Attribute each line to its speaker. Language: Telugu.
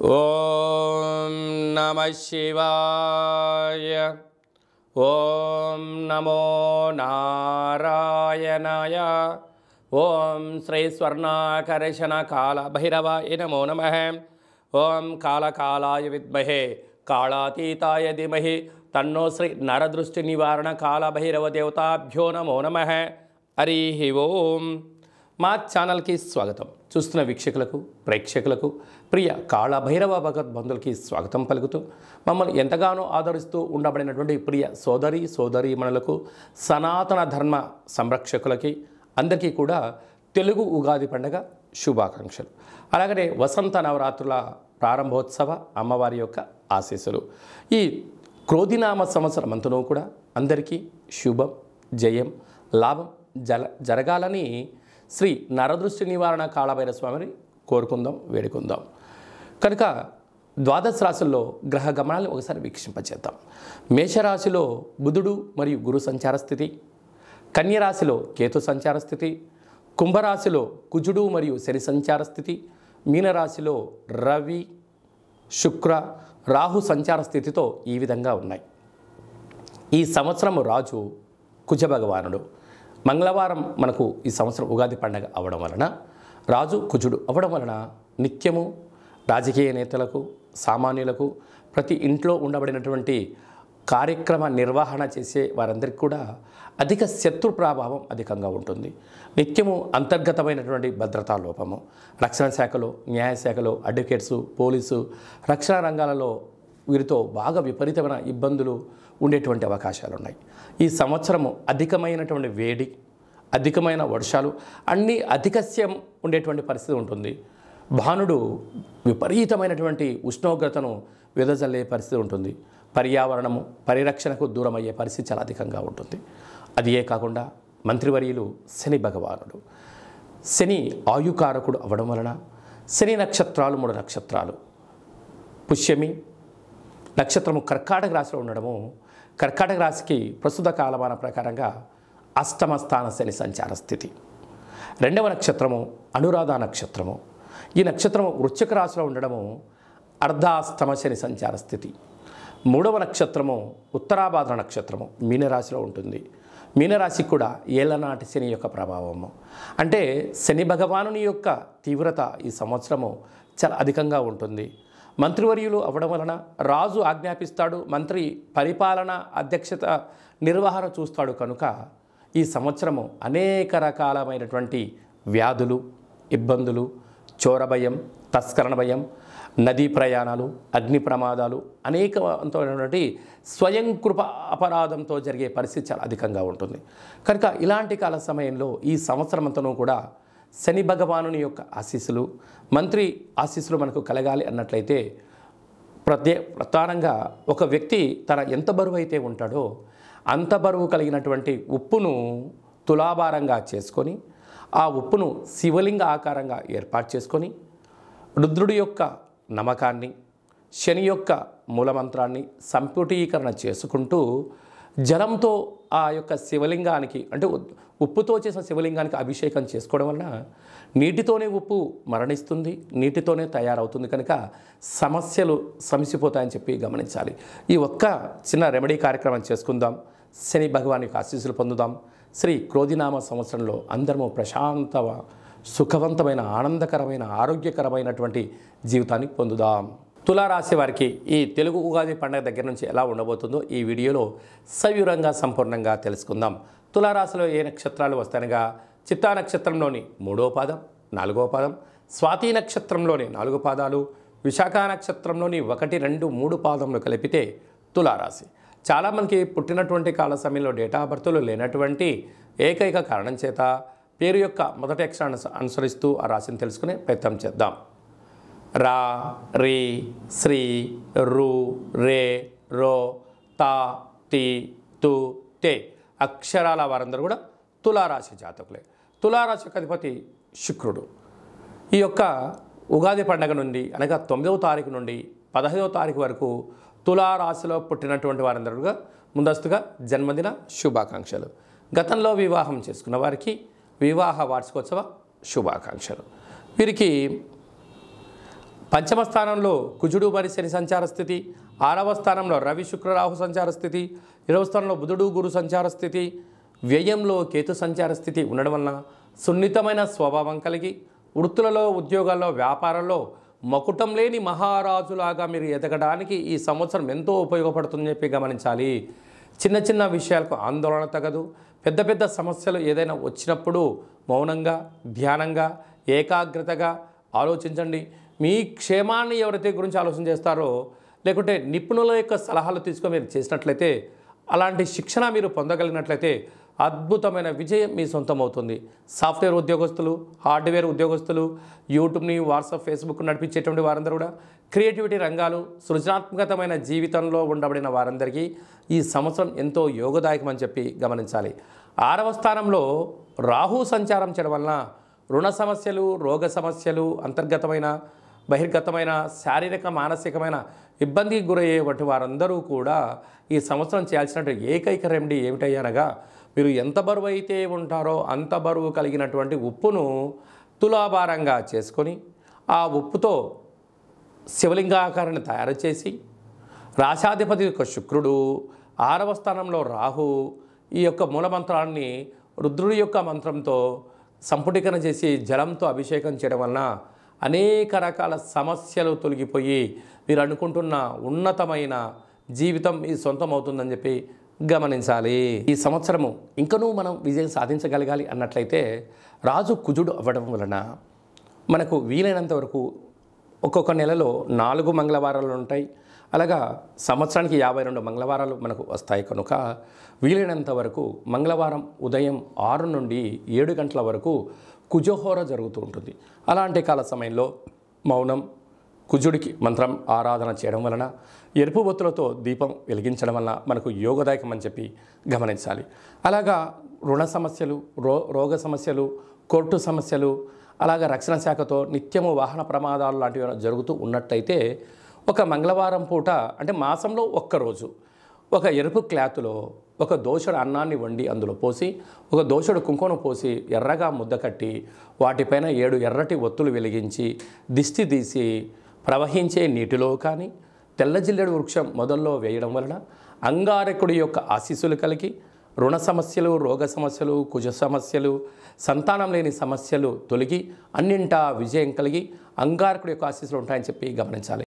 Speaker 1: ఓం నమః శివాయ. ఓం నమో నారాయణాయ. ఓం శ్రీ స్వర్ణాకర్షణ కాల భైరవాయ నమో నమః. ఓం కాళకాలాయ విద్మహే కాళాతీతాయ ధీమహి తన్నో శ్రీ నరదృష్టి నివారణ కాళభైరవ దేవతాభ్యో నమో నమః. హరి ఓం. మా ఛానల్కి స్వాగతం. చూస్తున్న వీక్షకులకు ప్రేక్షకులకు ప్రియ కాళభైరవ భగవద్బంధులకి స్వాగతం పలుకుతూ మమ్మల్ని ఎంతగానో ఆదరిస్తూ ఉండబడినటువంటి ప్రియ సోదరీమణులకు సనాతన ధర్మ సంరక్షకులకి అందరికీ కూడా తెలుగు ఉగాది పండుగ శుభాకాంక్షలు. అలాగనే వసంత నవరాత్రుల ప్రారంభోత్సవ అమ్మవారి యొక్క ఆశీస్సులు. ఈ క్రోధినామ సంవత్సరం అంతనూ కూడా అందరికీ శుభం, జయం, లాభం జరగాలని శ్రీ నరదృష్టి నివారణ కాళభైరవ స్వామిని కోరుకుందాం, వేడుకుందాం. కనుక ద్వాదశ రాశుల్లో గ్రహ గమనాలను ఒకసారి వీక్షింపచేద్దాం. మేషరాశిలో బుధుడు మరియు గురు సంచార స్థితి, కన్యరాశిలో కేతు సంచార స్థితి, కుంభరాశిలో కుజుడు మరియు శని సంచార స్థితి, మీనరాశిలో రవి శుక్ర రాహు సంచార స్థితితో ఈ విధంగా ఉన్నాయి. ఈ సంవత్సరము రాజు కుజ భగవానుడు. మంగళవారం మనకు ఈ సంవత్సరం ఉగాది పండుగ అవ్వడం వలన రాజు కుజుడు అవ్వడం వలన నిత్యము రాజకీయ నేతలకు, సామాన్యులకు, ప్రతి ఇంట్లో ఉండబడినటువంటి కార్యక్రమ నిర్వహణ చేసే వారందరికీ కూడా అధిక శత్రు ప్రభావం అధికంగా ఉంటుంది. నిత్యము అంతర్గతమైనటువంటి భద్రతా లోపము, రక్షణ శాఖలో, న్యాయశాఖలో, అడ్వకేట్సు, పోలీసు, రక్షణ రంగాలలో వీరితో బాగా విపరీతమైన ఇబ్బందులు ఉండేటువంటి అవకాశాలు ఉన్నాయి. ఈ సంవత్సరము అధికమైనటువంటి వేడి, అధికమైన వర్షాలు, అన్నీ అధికస్యం ఉండేటువంటి పరిస్థితి ఉంటుంది. భానుడు విపరీతమైనటువంటి ఉష్ణోగ్రతను వెదజల్లే పరిస్థితి ఉంటుంది. పర్యావరణము పరిరక్షణకు దూరం అయ్యే పరిస్థితి చాలా అధికంగా ఉంటుంది. అదియే కాకుండా మంత్రివర్యులు శని భగవానుడు. శని ఆయుకారకుడు అవ్వడం వలన శని నక్షత్రాలు 3 నక్షత్రాలు, పుష్యమి నక్షత్రము కర్కాటక రాశిలో ఉండడము, కర్కాటక రాశికి ప్రస్తుత కాలమాన ప్రకారంగా అష్టమ స్థాన శని సంచార స్థితి. 2వ నక్షత్రము అనురాధ నక్షత్రము. ఈ నక్షత్రము వృశ్చిక రాశిలో ఉండడము అర్ధాష్టమ శని సంచార స్థితి. 3వ నక్షత్రము ఉత్తరాభాద్ర నక్షత్రము మీనరాశిలో ఉంటుంది. మీనరాశికి కూడా ఏళ్ళనాటి శని యొక్క ప్రభావము. అంటే శని భగవానుని యొక్క తీవ్రత ఈ సంవత్సరము చాలా అధికంగా ఉంటుంది. మంత్రివర్యులు అవ్వడం వలన రాజు ఆజ్ఞాపిస్తాడు, మంత్రి పరిపాలన అధ్యక్షత నిర్వహణ చూస్తాడు. కనుక ఈ సంవత్సరము అనేక రకాలమైనటువంటి వ్యాధులు, ఇబ్బందులు, చోర భయం, తస్కరణ భయం, నదీ ప్రయాణాలు, అగ్ని ప్రమాదాలు, అనేకమైనటువంటి స్వయం కృప అపరాధంతో జరిగే పరిస్థితి చాలా అధికంగా ఉంటుంది. కనుక ఇలాంటి కాల సమయంలో ఈ సంవత్సరం అంతనూ కూడా శని భగవానుని యొక్క ఆశీస్సులు, మంత్రి ఆశీస్సులు మనకు కలగాలి అన్నట్లయితే ప్రధానంగా ఒక వ్యక్తి తన ఎంత బరువు అయితే ఉంటాడో అంత బరువు కలిగినటువంటి ఉప్పును తులాభారంగా చేసుకొని ఆ ఉప్పును శివలింగ ఆకారంగా ఏర్పాటు చేసుకొని రుద్రుడి యొక్క నమ్మకాన్ని, శని యొక్క మూలమంత్రాన్ని సంపుటీకరణ చేసుకుంటూ జలంతో ఆ యొక్క శివలింగానికి, అంటే ఉప్పుతో చేసిన శివలింగానికి అభిషేకం చేసుకోవడం వలన నీటితోనే ఉప్పు మరణిస్తుంది, నీటితోనే తయారవుతుంది. కనుక సమస్యలు సమసిపోతాయని చెప్పి గమనించాలి. ఈ ఒక్క చిన్న రెమెడీ కార్యక్రమం చేసుకుందాం. శని భగవాన్ యొక్క ఆశీస్సులు పొందుదాం. శ్రీ క్రోధినామ సంవత్సరంలో అందరము ప్రశాంత, సుఖవంతమైన, ఆనందకరమైన, ఆరోగ్యకరమైనటువంటి జీవితాన్ని పొందుదాం. తులారాశి వారికి ఈ తెలుగు ఉగాది పండుగ దగ్గర నుంచి ఎలా ఉండబోతుందో ఈ వీడియోలో సవివరంగా సంపూర్ణంగా తెలుసుకుందాం. తులారాశిలో ఏ నక్షత్రాలు వస్తాయనగా చిత్తా నక్షత్రంలోని 3వ పాదం, 4వ పాదం, స్వాతి నక్షత్రంలోని 4 పాదాలు, విశాఖ నక్షత్రంలోని 1, 2, 3 పాదములు కలిపితే తులారాశి. చాలామందికి పుట్టినటువంటి కాల సమయంలో డేటా ఆఫ్ బర్త్లు లేనటువంటి ఏకైక కారణం చేత పేరు యొక్క మొదటి అక్షరాన్ని అనుసరిస్తూ ఆ రాశిని తెలుసుకునే ప్రయత్నం చేద్దాం. రా, రి, శ్రీ, రు, రే, రో, తా, తి, తు, తే అక్షరాల వారందరూ కూడా తులారాశి జాతకులే. తులారాశి యొక్క అధిపతి శుక్రుడు. ఈ యొక్క ఉగాది పండుగ నుండి అనగా 9వ తారీఖు నుండి 15వ తారీఖు వరకు తులారాశిలో పుట్టినటువంటి వారందరూ ముందస్తుగా జన్మదిన శుభాకాంక్షలు. గతంలో వివాహం చేసుకున్న వారికి వివాహ వార్షికోత్సవ శుభాకాంక్షలు. వీరికి పంచమ స్థానంలో కుజుడు మరి శని సంచార స్థితి, 6వ స్థానంలో రవి శుక్ర రాహు సంచార స్థితి, 7వ స్థానంలో బుధుడు గురు సంచార స్థితి, వ్యయంలో కేతు సంచార స్థితి ఉండడం వలన సున్నితమైన స్వభావం కలిగి వృత్తులలో, ఉద్యోగాల్లో, వ్యాపారంలో మకుటం లేని మహారాజులాగా మీరు ఎదగడానికి ఈ సంవత్సరం ఎంతో ఉపయోగపడుతుందని చెప్పి గమనించాలి. చిన్న చిన్న విషయాలకు ఆందోళన తగదు. పెద్ద పెద్ద సమస్యలు ఏదైనా వచ్చినప్పుడు మౌనంగా, ధ్యానంగా, ఏకాగ్రతగా ఆలోచించండి. మీ క్షేమాన్ని ఎవరైతే గురించి ఆలోచన చేస్తారో, లేకుంటే నిపుణుల యొక్క సలహాలు తీసుకొని మీరు చేసినట్లయితే, అలాంటి శిక్షణ మీరు పొందగలిగినట్లయితే అద్భుతమైన విజయం మీ సొంతం అవుతుంది. సాఫ్ట్వేర్ ఉద్యోగస్తులు, హార్డ్వేర్ ఉద్యోగస్తులు, యూట్యూబ్ని, వాట్సాప్, ఫేస్బుక్ నడిపించేటువంటి వారందరూ కూడా, క్రియేటివిటీ రంగాలు, సృజనాత్మకతమైన జీవితంలో ఉండబడిన వారందరికీ ఈ సంవత్సరం ఎంతో యోగదాయకమని చెప్పి గమనించాలి. 6వ స్థానంలో రాహు సంచారం చేయడం వలన రుణ సమస్యలు, రోగ సమస్యలు, అంతర్గతమైన, బహిర్గతమైన, శారీరక, మానసికమైన ఇబ్బందికి గురయ్యేటువంటి వారందరూ కూడా ఈ సంవత్సరం చేయాల్సిన ఏకైక రెమెడీ ఏమిటయ్యనగా, మీరు ఎంత బరువు అయితే ఉంటారో అంత బరువు కలిగినటువంటి ఉప్పును తులాభారంగా చేసుకొని ఆ ఉప్పుతో శివలింగాకారాన్ని తయారు చేసి, రాశాధిపతి యొక్క శుక్రుడు, 6వ స్థానంలో రాహు, ఈ యొక్క మూలమంత్రాన్ని రుద్రుడి యొక్క మంత్రంతో సంపుటీకరణ చేసి జలంతో అభిషేకం చేయడం వలన అనేక రకాల సమస్యలు తొలగిపోయి మీరు అనుకుంటున్న ఉన్నతమైన జీవితం మీ సొంతం అవుతుందని చెప్పి గమనించాలి. ఈ సంవత్సరము ఇంకనూ మనం విజయం సాధించగలగాలి అన్నట్లయితే రాజు కుజుడు అవ్వడం వలన మనకు వీలైనంత వరకు ఒక్కొక్క నెలలో 4 మంగళవారాలు ఉంటాయి. అలాగా సంవత్సరానికి 52 మంగళవారాలు మనకు వస్తాయి కనుక వీలైనంత వరకు మంగళవారం ఉదయం 6 నుండి 7 గంటల వరకు కుజహోర జరుగుతూ ఉంటుంది. అలాంటి కాల సమయంలో మౌనం, కుజుడికి మంత్రం ఆరాధన చేయడం వలన, ఎరుపు బొత్తులతో దీపం వెలిగించడం వలన మనకు యోగదాయకం అని చెప్పి గమనించాలి. అలాగా రుణ సమస్యలు, రోగ సమస్యలు, కోర్టు సమస్యలు, అలాగా రక్షణ శాఖతో నిత్యము వాహన ప్రమాదాలు లాంటివి జరుగుతూ ఉన్నట్టయితే ఒక మంగళవారం పూట, అంటే మాసంలో ఒక్కరోజు, ఒక ఎరుపు క్లాతులో ఒక దోషుడు అన్నాన్ని వండి అందులో పోసి, ఒక దోషుడు కుంకుమను పోసి ఎర్రగా ముద్ద కట్టి వాటిపైన 7 ఎర్రటి ఒత్తులు వెలిగించి దిష్టి తీసి ప్రవహించే నీటిలో కానీ తెల్ల జిల్లెడు వృక్షం మొదల్లో వేయడం వలన అంగారకుడి యొక్క ఆశీస్సులు కలిగి రుణ సమస్యలు, రోగ సమస్యలు, కుజ సమస్యలు, సంతానం లేని సమస్యలు తొలగి అన్నింటా విజయం కలిగి అంగారకుడి యొక్క ఆశీస్సులు ఉంటాయని చెప్పి గమనించాలి.